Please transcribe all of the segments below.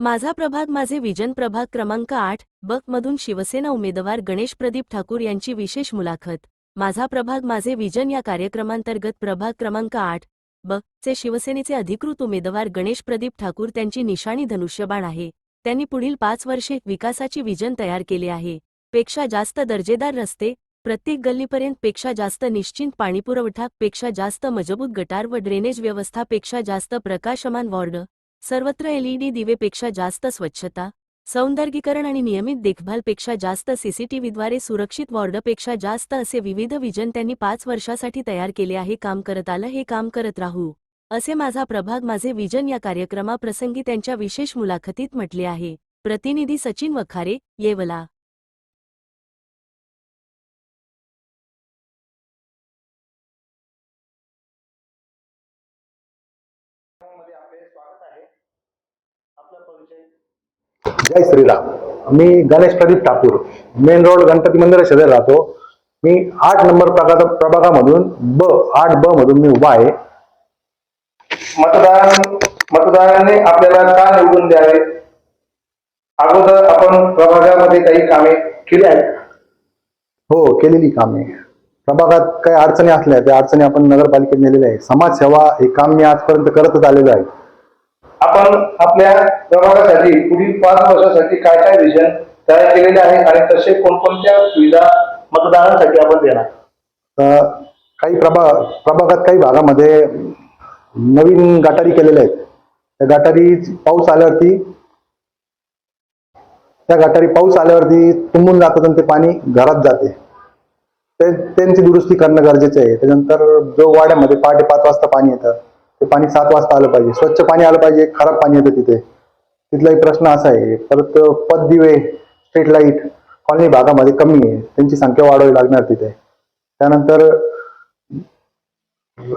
माझा प्रभाग माझे विजन प्रभाग क्रमांक 8 ब मधून शिवसेना उमेदवार गणेश प्रदीप ठाकूर यांची विशेष मुलाखत। माझा प्रभाग माझे विजन या कार्यक्रमांतर्गत प्रभाग क्रमांक 8 ब चे शिवसेनेचे अधिकृत उमेदवार गणेश प्रदीप ठाकूर त्यांची निशाणी धनुष्यबाण आहे। त्यांनी पुढील 5 वर्षे विकासाची विजन तयार केले आहे। पेक्षा जास्त दर्जेदार रस्ते, प्रत्येक गल्लीपर्यंत पेक्षा जास्त निश्चित पाणीपुरवठा, पेक्षा जास्त मजबूत गटार व ड्रेनेज व्यवस्था, पेक्षा जास्त प्रकाशमान वॉर्ड, सर्वत्र एलईडी दिवेपेक्षा जास्त स्वच्छता, सौंदर्यीकरण आणि नियमित देखभालपेक्षा जास्त सीसीटीव्हीद्वारे सुरक्षित वॉर्डपेक्षा जास्त असे विविध विजन त्यांनी 5 वर्षासाठी तयार केले आहे। काम करत आलं, हे काम करत राहू, असे माझा प्रभाग माझे विजन या कार्यक्रमाप्रसंगी त्यांच्या विशेष मुलाखतीत म्हटले आहे। प्रतिनिधी सचिन वखारे, येवला। जय श्रीराम। मी गणेश प्रदीप ठाकूर, मेन रोड गणपती मंदिरा शेजारी राहतो। मी 8 नंबर प्रभागामधून 8 ब मधून मी उभा आहे। मतदारांनी आपल्याला का निवडून द्यावे? अगोदर आपण प्रभागामध्ये काही कामे केली आहेत? हो, केलेली कामे। प्रभागात काही अडचणी असल्या त्या अडचणी आपण नगरपालिकेत नेलेल्या आहे। समाजसेवा हे काम मी आजपर्यंत करतच आलेलो आहे। आपण आपल्या प्रभागासाठी पुढील 5 वर्षासाठी काय काय विजन तयार केलेले आहे आणि तसे कोणकोणत्या सुविधा मतदारांसाठी आपण देणार? काही प्रभागात काही भागामध्ये नवीन गटारी केलेल्या आहेत। त्या गटारी पाऊस आल्यावरती तुंबून जातात आणि ते पाणी घरात जाते। त्यांची दुरुस्ती करणं गरजेचं आहे। त्यानंतर जो वाड्यामध्ये पहाटे 5 वाजता पाणी येतं ते पाणी 7 वाजता आलं पाहिजे। स्वच्छ पाणी आलं पाहिजे, खराब पाणी येतं तिथलाही प्रश्न असा आहे। परत पथदिवे, स्ट्रीट लाईट कॉलनी भागामध्ये कमी आहे, त्यांची संख्या वाढवावी लागणार तिथे। त्यानंतर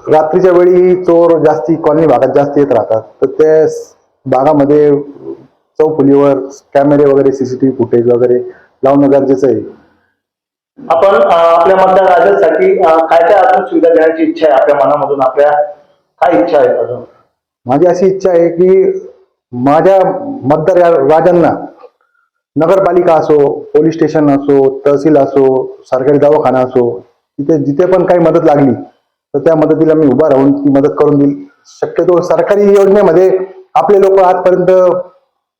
रात्रीच्या वेळी चोर जास्ती कॉलनी भागात जास्त येत राहतात, तर त्या भागामध्ये चौफुलीवर कॅमेरे वगैरे, सीसीटीव्ही फुटेज वगैरे लावणं गरजेचं आहे। आपण आपल्या मतदारांसाठी काय काय अजून सुविधा देण्याची इच्छा आहे आपल्या मनामधून? आपल्या काय इच्छा आहे अजून? माझी अशी इच्छा आहे की माझ्या मतदार राजांना नगरपालिका असो, पोलीस स्टेशन असो, तहसील असो, सरकारी दवाखाना असो, तिथे जिथे पण काही मदत लागली तर त्या मदतीला मी उभा राहून ती मदत करून देईल। शक्यतो सरकारी योजनेमध्ये आपले लोक आजपर्यंत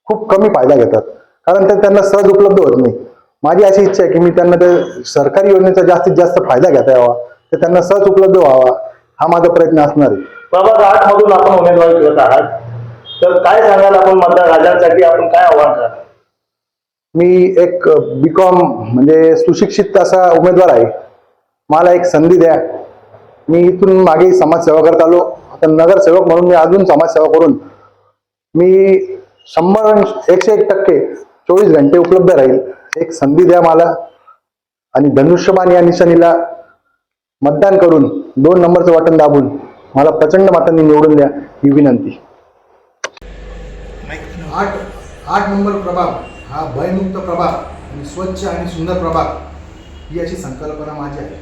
खूप कमी फायदा घेतात, कारण त्यांना सहज उपलब्ध होत नाही। माझी अशी इच्छा आहे की मी त्यांना ते सरकारी योजनेचा जास्तीत जास्त फायदा घेता यावा, ते त्यांना सहज उपलब्ध व्हावा, हा माझा प्रयत्न असणार आहे। प्रभाग 8 मधून आपण उमेदवारी करत आहात, तर काय सांगाल आपण मतदार राजांसाठी? आपण काय आव्हान कराल? मी एक बीकॉम म्हणजे सुशिक्षित असा उमेदवार आहे। मला एक संधी द्या। मी इथून मागे समाजसेवा करत आलो, आता नगरसेवक म्हणून मी अजून समाजसेवा करून मी 101% 24 घंटे उपलब्ध राहील। एक संधी द्या मला आणि धनुष्यबाण या निशाणीला मतदान करून 2 नंबरचं बटन दाबून मला प्रचंड मतांनी निवडून द्या, ही विनंती। 8 नंबर प्रभाग हा भयमुक्त प्रभाग आणि स्वच्छ आणि सुंदर प्रभाग ही अशी संकल्पना माझी आहे।